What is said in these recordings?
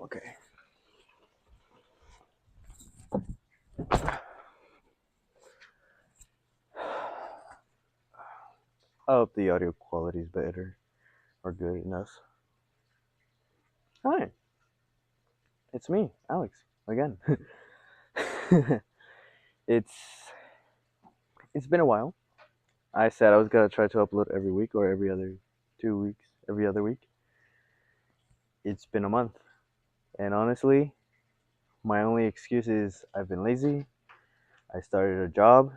Okay. I hope the audio quality is better or good enough. Hi, it's me, Alex, again. it's it's been a while. I said I was gonna try to upload every week or every other 2 weeks, every other week. It's been a month, and honestly, my only excuse is I've been lazy. I started a job,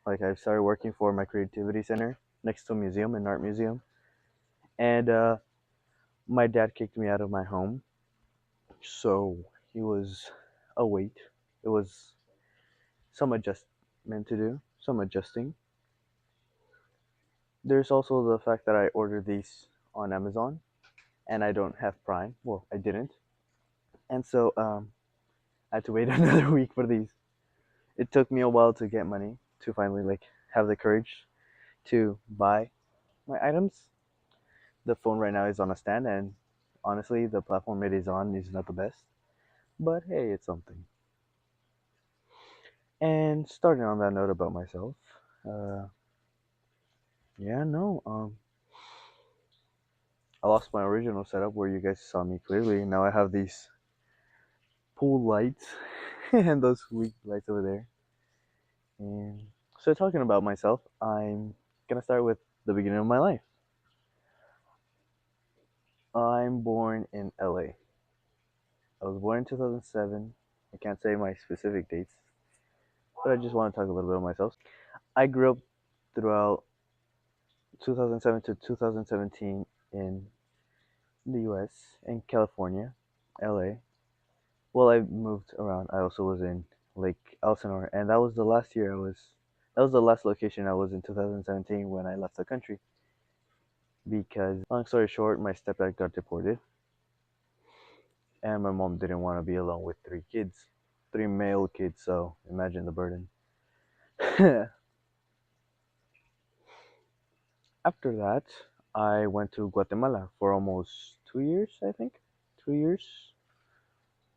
like I started working for my creativity center next to a museum, an art museum, and my dad kicked me out of my home, so he was a wait. It was some adjustment to do, some adjusting. There's also the fact that I ordered these on Amazon and I don't have Prime. Well, I didn't, and so I had to wait another week for these. It took me a while to get money to finally like have the courage to buy my items. The phone right now is on a stand, and honestly, the platform it is on is not the best. But hey, it's something. And starting on that note about myself, uh, yeah, no, I lost my original setup where you guys saw me clearly. Now I have these pool lights and those sweet lights over there. And so, talking about myself, I'm gonna start with the beginning of my life. I'm born in LA. I was born in 2007. I can't say my specific dates, but I just want to talk a little bit about myself. I grew up throughout 2007 to 2017 in the US, in California, LA. Well, I moved around. I also was in Lake Elsinore, and that was the last year I was. That was the last location I was in 2017 when I left the country. Because, long story short, my stepdad got deported, and my mom didn't want to be alone with three kids, three male kids. So imagine the burden. After that, I went to Guatemala for almost 2 years, I think. 2 years.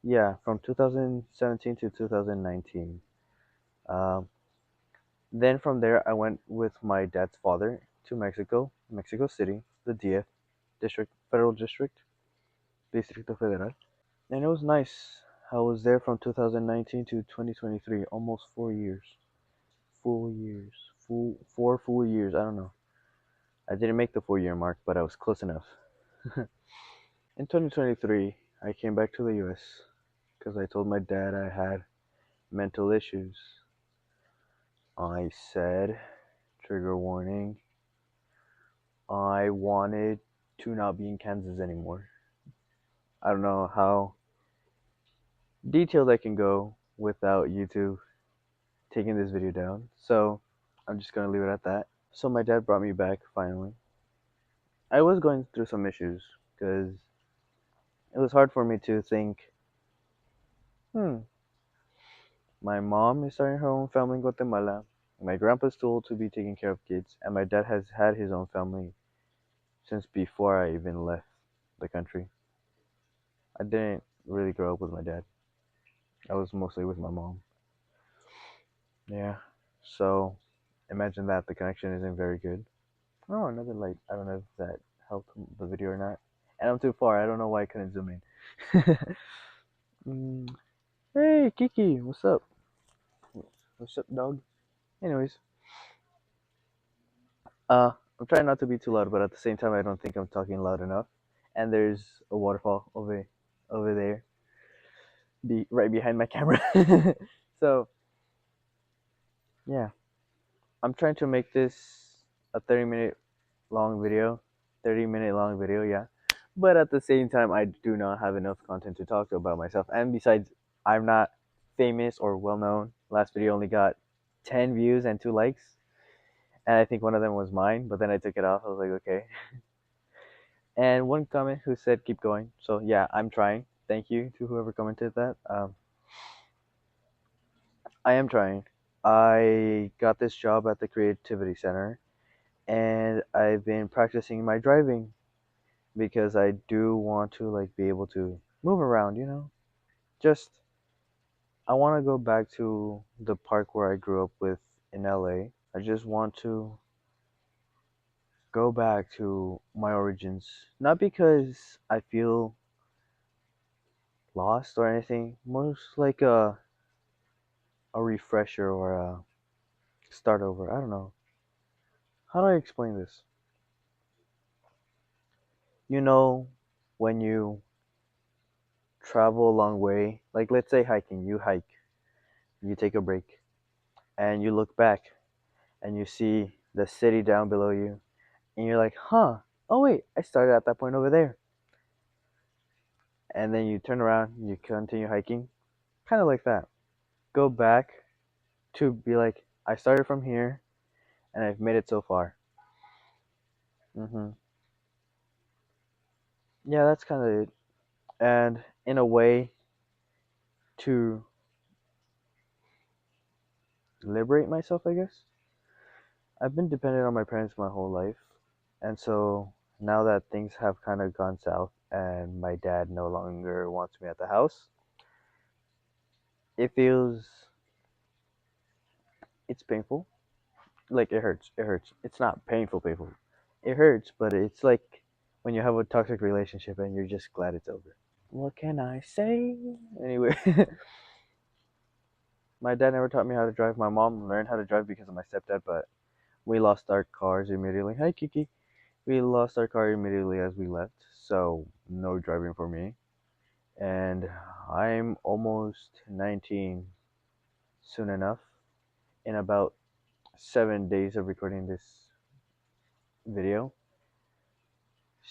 Yeah, from 2017 to 2019. Um, Then from there, I went with my dad's father to Mexico, Mexico City, the DF district, federal district, Distrito Federal, and it was nice. I was there from 2019 to 2023, almost 4 years, full years, full 4 full years. I don't know. I didn't make the 4 year mark, but I was close enough. In 2023, I came back to the U.S. because I told my dad I had mental issues. I said, trigger warning, I wanted to not be in Kansas anymore. I don't know how detailed I can go without YouTube taking this video down, so I'm just gonna leave it at that. So my dad brought me back finally. I was going through some issues because it was hard for me to think, hmm, my mom is starting her own family in Guatemala, my grandpa's too old to be taking care of kids, and my dad has had his own family since before I even left the country. I didn't really grow up with my dad. I was mostly with my mom. Yeah. So imagine that the connection isn't very good. Oh, another light. I don't know if that helped the video or not. And I'm too far. I don't know why I couldn't zoom in. mm, hey, Kiki, what's up? What's up, dog? Anyways, I'm trying not to be too loud, but at the same time, I don't think I'm talking loud enough. And there's a waterfall over there, right behind my camera. So yeah, I'm trying to make this a 30-minute long video, 30-minute long video, yeah. But at the same time, I do not have enough content to talk about myself. And besides, I'm not famous or well known. Last video only got 10 views and 2 likes. And I think one of them was mine, but then I took it off. I was like, okay. And one comment who said, keep going. So yeah, I'm trying. Thank you to whoever commented that. I am trying. I got this job at the Creativity Center, and I've been practicing my driving. because I do want to like be able to move around, Just I want to go back to the park where I grew up with in LA. I just want to go back to my origins, not because I feel lost or anything, most like a refresher or a start over. I don't know. How do I explain this? You know, when you travel a long way, like let's say hiking, you hike, you take a break, and you look back and you see the city down below you, and you're like, huh, oh wait, I started at that point over there. And then you turn around, and you continue hiking, kind of like that. Go back to be like, I started from here, and I've made it so far. Yeah, that's kind of it. And in a way, to liberate myself, I guess. I've been dependent on my parents my whole life. And so now that things have kind of gone south and my dad no longer wants me at the house, it feels, it's painful. Like it hurts. It hurts. It's not painful. It hurts, but it's like when you have a toxic relationship and you're just glad it's over. What can I say? Anyway, my dad never taught me how to drive. My mom learned how to drive because of my stepdad, but we lost our cars immediately. Hi, Kiki. We lost our car immediately as we left, so no driving for me. And I'm almost 19 soon enough, in about 7 days of recording this video.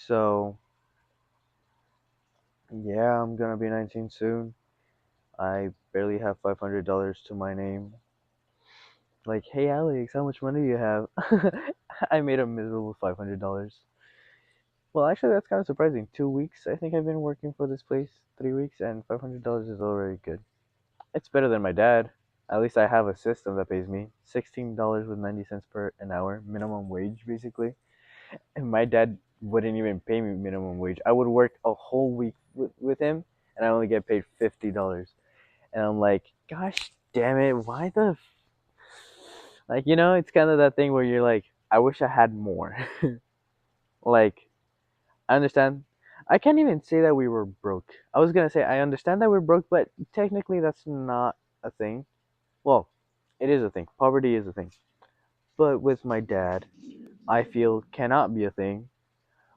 So, yeah, I'm gonna be 19 soon. I barely have $500 to my name. Like, hey Alex, how much money do you have? I made a miserable $500. Well, actually, that's kind of surprising. 2 weeks, I think I've been working for this place. 3 weeks, and $500 is already good. It's better than my dad. At least I have a system that pays me $16 with 90 cents per an hour, minimum wage basically. And my dad wouldn't even pay me minimum wage. I would work a whole week with him, and I only get paid $50. And I'm like, gosh damn it, why the like it's kind of that thing where you're like, I wish I had more. Like I understand. I can't even say that we were broke. I was gonna say I understand that we're broke, but technically that's not a thing. Well, it is a thing. Poverty is a thing. But with my dad, I feel cannot be a thing.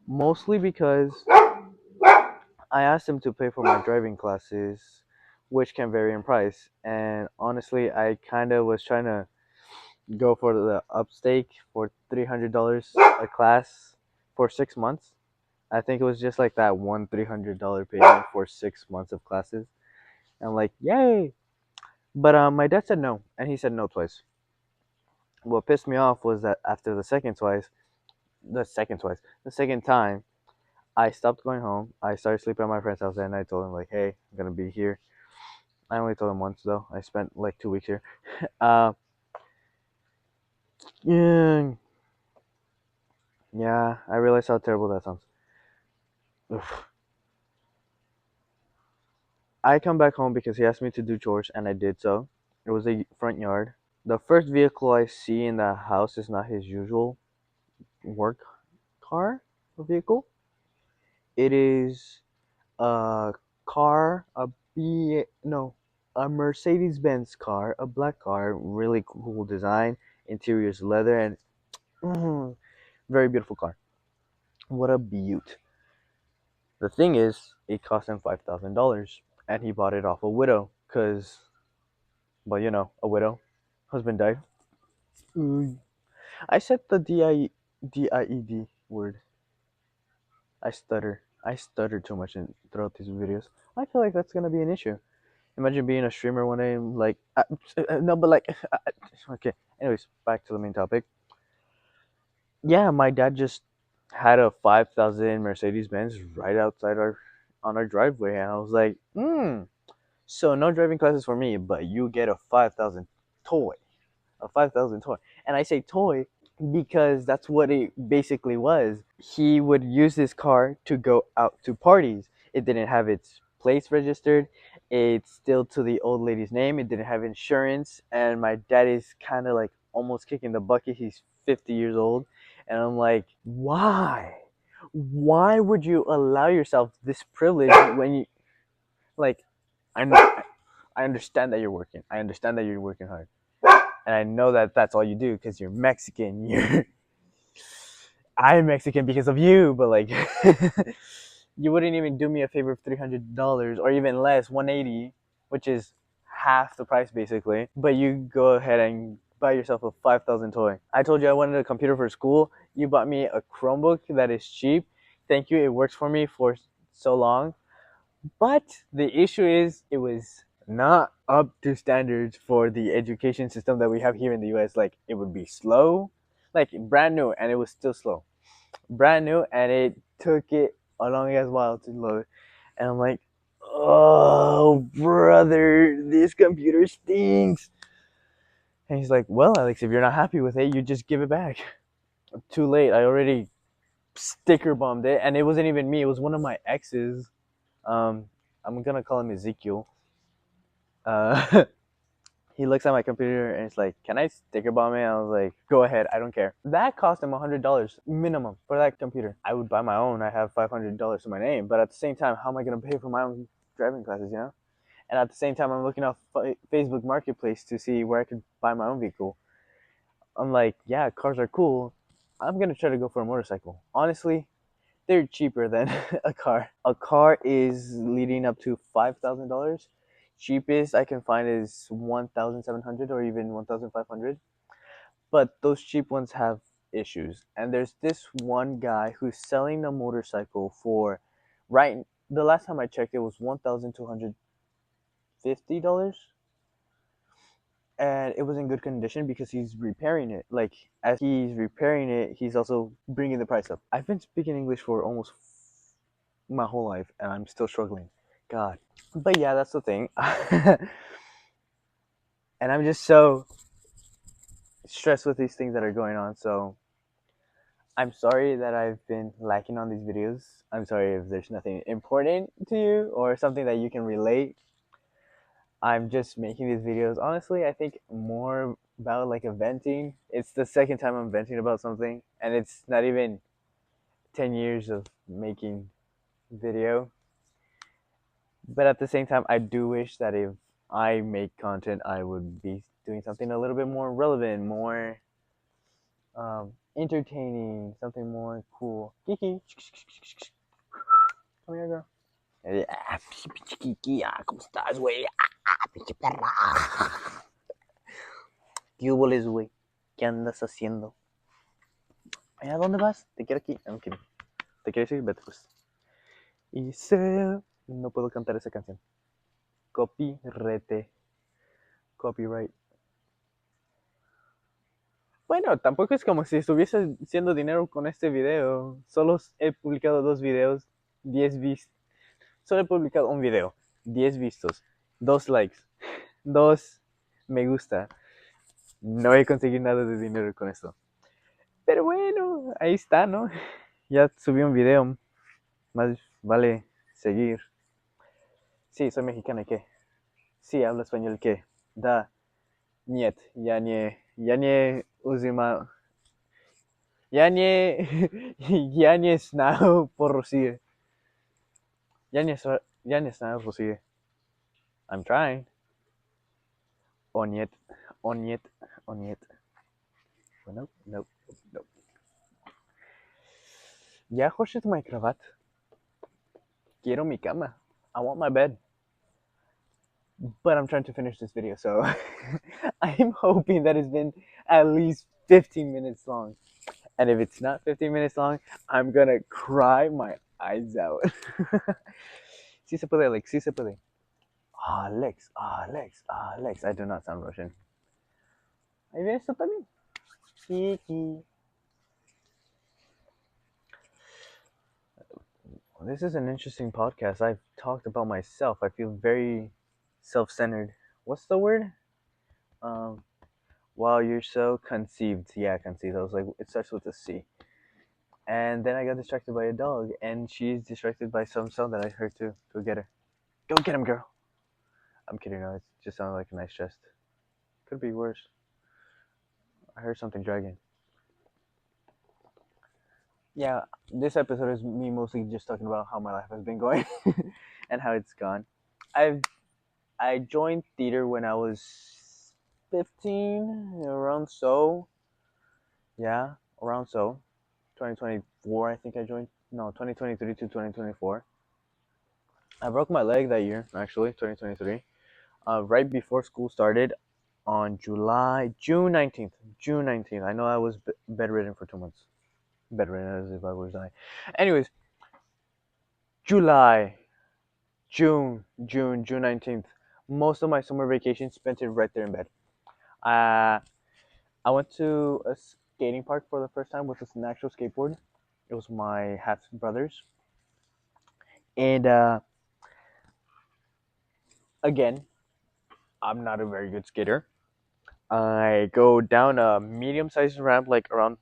Mostly because I asked him to pay for my driving classes, which can vary in price. And honestly, I kind of was trying to go for the upstake for $300 a class for 6 months. I think it was just like that one $300 payment for 6 months of classes. And I'm like, yay! But my dad said no, and he said no twice. What pissed me off was that after the second time, I stopped going home. I started sleeping at my friend's house, and I told him like, "Hey, I'm gonna be here." I only told him once though. I spent like 2 weeks here. Uh, yeah, yeah. I realized how terrible that sounds. Oof. I come back home because he asked me to do chores, and I did so. It was a front yard. The first vehicle I see in the house is not his usual work car or vehicle. It is a car, a Mercedes Benz car, a black car, really cool design, interior's leather, and very beautiful car. What a beaut. The thing is, it cost him $5,000, and he bought it off a widow, cause, well, a widow, husband died. Mm. I said the died word. I stutter too much throughout these videos. I feel like that's gonna be an issue. Imagine being a streamer one day and like, no, but like, okay. Anyways, back to the main topic. Yeah, my dad just had a 5,000 Mercedes Benz right outside on our driveway, and I was like, so no driving classes for me, but you get a 5,000 toy, a 5,000 toy, and I say toy because that's what it basically was. He would use his car to go out to parties. It didn't have its plates registered. It's still to the old lady's name. It didn't have insurance. And my dad is kind of like almost kicking the bucket. He's 50 years old. And I'm like, why? Why would you allow yourself this privilege when you, like, I know, I understand that you're working. I understand that you're working hard. And I know that that's all you do because you're Mexican. I'm Mexican because of you, but like, you wouldn't even do me a favor of $300 or even less, 180, which is half the price basically. But you go ahead and buy yourself a 5,000 toy. I told you I wanted a computer for school. You bought me a Chromebook that is cheap. Thank you. It works for me for so long. But the issue is, it was not up to standards for the education system that we have here in the US. Like, it would be slow, like brand new, and it was still slow. Brand new, and it took it a long as while to load. And I'm like, oh, brother, this computer stinks. And he's like, well, Alex, if you're not happy with it, you just give it back. Too late. I already sticker bombed it, and it wasn't even me. It was one of my exes. Um, I'm gonna call him Ezekiel. Uh, he looks at my computer and it's like, "Can I sticker bomb it?" I was like, "Go ahead, I don't care." That cost him $100 minimum for that computer. I would buy my own. I have $500 to my name, but at the same time, how am I gonna pay for my own driving classes? You know. And at the same time, I'm looking off Facebook Marketplace to see where I could buy my own vehicle. I'm like, yeah, cars are cool. I'm gonna try to go for a motorcycle. Honestly, they're cheaper than a car. A car is leading up to $5,000. Cheapest I can find is 1,700 or even 1,500. But those cheap ones have issues. And there's this one guy who's selling a motorcycle for, right, the last time I checked it was $1,250, and it was in good condition because he's repairing it. Like, as he's repairing it, he's also bringing the price up. I've been speaking English for almost my whole life and I'm still struggling. God. But yeah, that's the thing. And I'm just so stressed with these things that are going on. So I'm sorry that I've been lacking on these videos. I'm sorry if there's nothing important to you or something that you can relate. I'm just making these videos. Honestly, I think more about like a venting. It's the second time I'm venting about something, and it's not even 10 years of making video. But at the same time, I do wish that if I make content, I would be doing something a little bit more relevant, more entertaining, something more cool. Kiki, come here, girl. Yeah, pinche Kiki, ¿cómo estás, güey? Pinche perra. ¿Qué hubo, güey? ¿Qué andas haciendo? ¿A dónde vas? Te quiero aquí. I'm kidding. ¿Te quieres ir? Vete, pues. Y sé... No puedo cantar esa canción. Copyright. Bueno, tampoco es como si estuviese haciendo dinero con este video. Solo he publicado 2 videos, 10 vistas. Solo he publicado un video, 10 vistos, 2 likes, 2 me gusta. No he conseguido nada de dinero con esto. Pero bueno, ahí está, ¿no? Ya subí un video. Más vale seguir. Sí, soy mexicano, ¿y qué? Sí, hablo español, ¿y qué? Da, niet, ya nie uzima, ya nie znał po rosyjsku. Ja nie znał rosyjsku. I'm trying. O niet, o niet, o niet. Nope, nope, nope. Ya хочет моя кровать. Quiero mi cama. I want my bed. But I'm trying to finish this video, so I'm hoping that it's been at least 15 minutes long. And if it's not 15 minutes long, I'm gonna cry my eyes out. Sí se puede, Alex, sí se puede. Alex, Alex, Alex. I do not sound Russian. Ahí ves esto también. Kiki. This is an interesting podcast. I've talked about myself. I feel very self-centered. What's the word? Um, Wow, you're so conceived. Yeah, conceived. I was like, it starts with a C. And then I got distracted by a dog, and she's distracted by some sound that I heard too. Go get her. Go get him, girl. I'm kidding. No, it just sounded like a nice chest. Could be worse. I heard something dragging. Yeah, this episode is me mostly just talking about how my life has been going and how it's gone. I've I joined theater when I was 15, around so. Yeah, around so. 2024, I think I joined. No, 2023 to 2024. I broke my leg that year, actually, 2023. Right before school started on June 19th. June 19th. I know I was bedridden for 2 months. Bedridden as if I was dying. Anyways, July, June 19th. Most of my summer vacation spent it right there in bed. Uh, I went to a skating park for the first time with an actual skateboard. It was my half brother's. And again, I'm not a very good skater. I go down a medium sized ramp, like around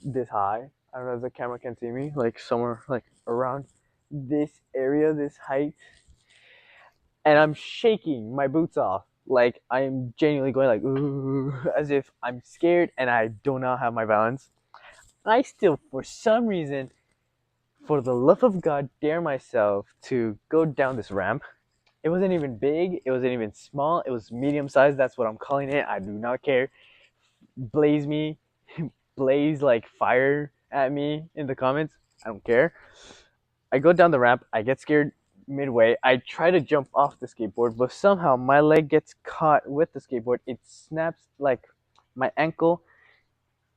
this high. I don't know if the camera can see me, like somewhere like around this area, this height. And I'm shaking my boots off. Like I'm genuinely going like ooh, as if I'm scared and I do not have my balance. I still, for some reason, for the love of God, dare myself to go down this ramp. It wasn't even big. It wasn't even small. It was medium sized. That's what I'm calling it. I do not care. Blaze me, blaze like fire at me in the comments. I don't care. I go down the ramp. I get scared midway. I try to jump off the skateboard, but somehow my leg gets caught with the skateboard. It snaps like my ankle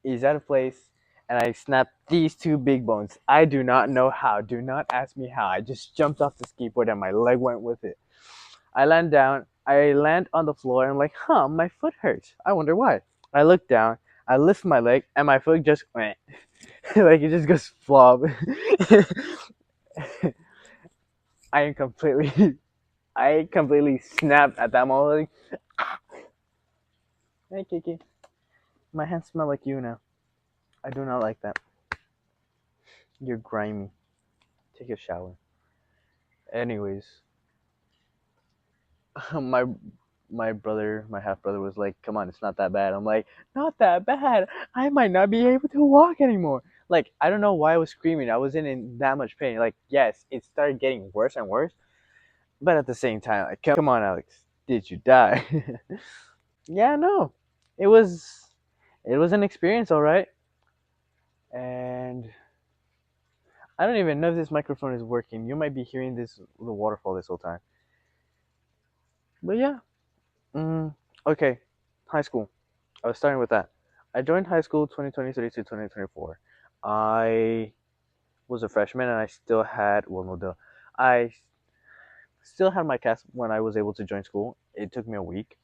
is out of place, and I snapped these two big bones. I do not know how. Do not ask me how. I just jumped off the skateboard and my leg went with it. I land down. I land on the floor and I'm like, huh, my foot hurts. I wonder why. I look down. I lift my leg and my foot just went. Like it just goes flop. I am completely I completely snapped at that moment. Like, hey Kiki, my hands smell like you now. I do not like that. You're grimy. Take a shower. Anyways, my my half brother was like, "Come on, it's not that bad." I'm like, "Not that bad. I might not be able to walk anymore." Like, I don't know why I was screaming. I wasn't in that much pain. Like, yes, it started getting worse and worse, but at the same time, like, come on, Alex, did you die? Yeah, no, it was it was an experience, all right. And I don't even know if this microphone is working. You might be hearing the waterfall this whole time. But yeah, mm, okay, high school. I was starting with that. I joined high school 2023 to 2024. I was a freshman and I still had, well, no, duh. I still had my cast when I was able to join school. It took me a week.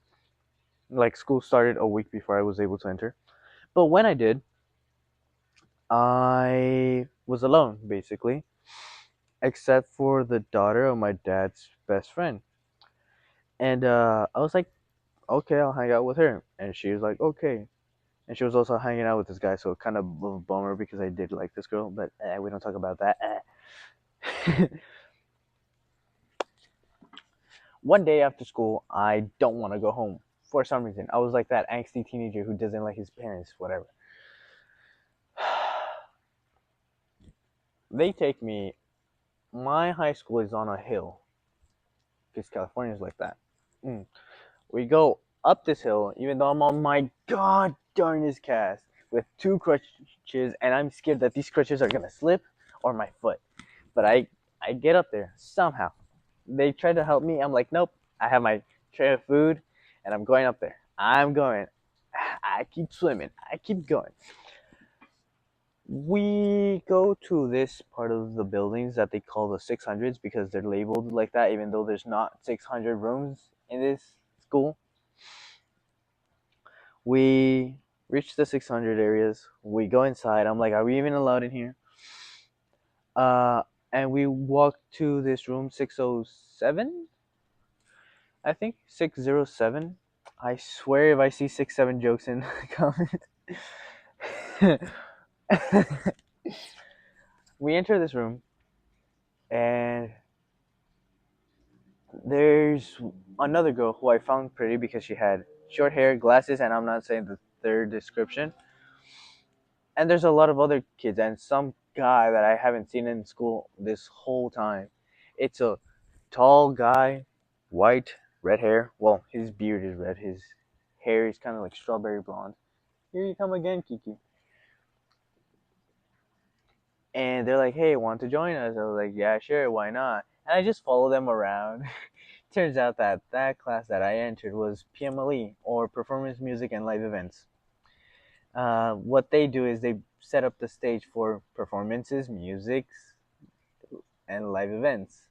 Like, school started a week before I was able to enter. But when I did, I was alone, basically, except for the daughter of my dad's best friend. And I was like, okay, I'll hang out with her. And she was like, okay. And she was also hanging out with this guy, so kind of a bummer because I did like this girl, but we don't talk about that. One day after school, I don't want to go home for some reason. I was like that angsty teenager who doesn't like his parents, whatever. They take me. My high school is on a hill because California is like that. Mm. We go up this hill, even though I'm on my god darnest cast with two crutches, and I'm scared that these crutches are gonna slip or my foot. But I get up there somehow. They try to help me. I'm like, nope. I have my tray of food, and I'm going up there. I'm going. I keep swimming. I keep going. We go to this part of the buildings that they call the 600s because they're labeled like that, even though there's not 600 rooms in this school. We reach the 600 areas. We go inside. I'm like, are we even allowed in here? Uh, and we walk to this room 607, I think 607. I swear if I see 6, 7 jokes in the comments. We enter this room and there's another girl who I found pretty because she had short hair, glasses, and I'm not saying the third description. And there's a lot of other kids and some guy that I haven't seen in school this whole time. It's a tall guy, white, red hair. Well, his beard is red. His hair is kind of like strawberry blonde. Here you come again, Kiki. And they're like, "Hey, want to join us?" I was like, "Yeah, sure, why not?" And I just follow them around. Turns out that that class that I entered was PMLE, or Performance Music and Live Events. What they do is they set up the stage for performances, musics, and live events.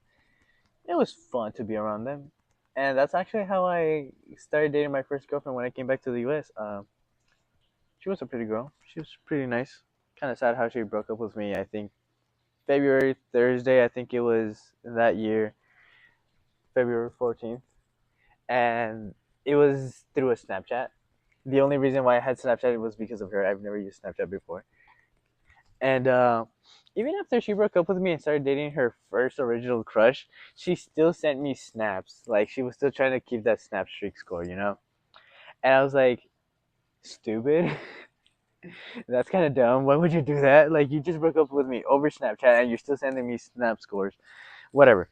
It was fun to be around them, and that's actually how I started dating my first girlfriend when I came back to the U.S. She was a pretty girl. She was pretty nice. Kind of sad how she broke up with me. I think February Thursday. I think it was that year, February 14th, and it was through a Snapchat. The only reason why I had Snapchat was because of her. I've never used Snapchat before. And even after she broke up with me and started dating her first original crush, she still sent me snaps. Like she was still trying to keep that snap streak score, you know? And I was like, stupid. That's kind of dumb. Why would you do that? Like you just broke up with me over Snapchat and you're still sending me snap scores. Whatever.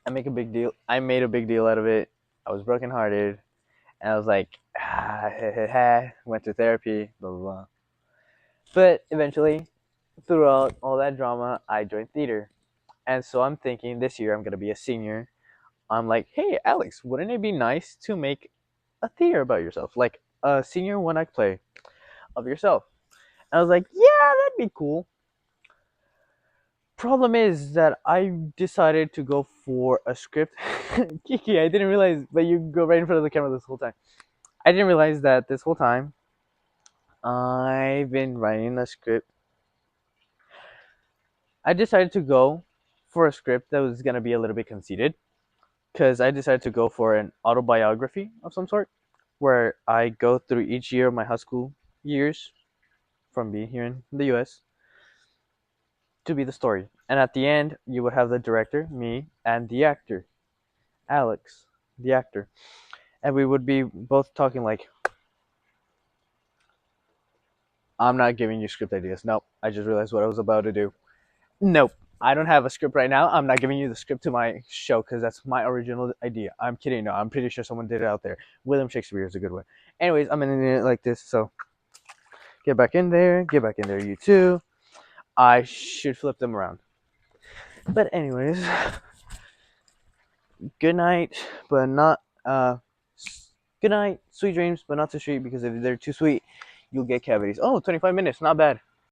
I made a big deal out of it. I was brokenhearted. And I was like, went to therapy, blah, blah, blah. But eventually, throughout all that drama, I joined theater. And so I'm thinking this year I'm going to be a senior. I'm like, hey, Alex, wouldn't it be nice to make a theater about yourself? Like a senior one act play of yourself. And I was like, yeah, that'd be cool. Problem is that I decided to go for a script. Kiki, I didn't realize, but you go right in front of the camera this whole time. I didn't realize that this whole time I've been writing a script. I decided to go for a script that was going to be a little bit conceited because I decided to go for an autobiography of some sort where I go through each year of my high school years from being here in the US to be the story. And at the end, you would have the director, me, and the actor, Alex, the actor. And we would be both talking like, I'm not giving you script ideas. Nope. I just realized what I was about to do. Nope. I don't have a script right now. I'm not giving you the script to my show because that's my original idea. I'm kidding. No, I'm pretty sure someone did it out there. William Shakespeare is a good one. Anyways, I'm in it like this. So get back in there. Get back in there, you too. I should flip them around. But anyways, good night, but not good night, sweet dreams, but not too sweet because if they're too sweet, you'll get cavities. Oh, 25 minutes, not bad.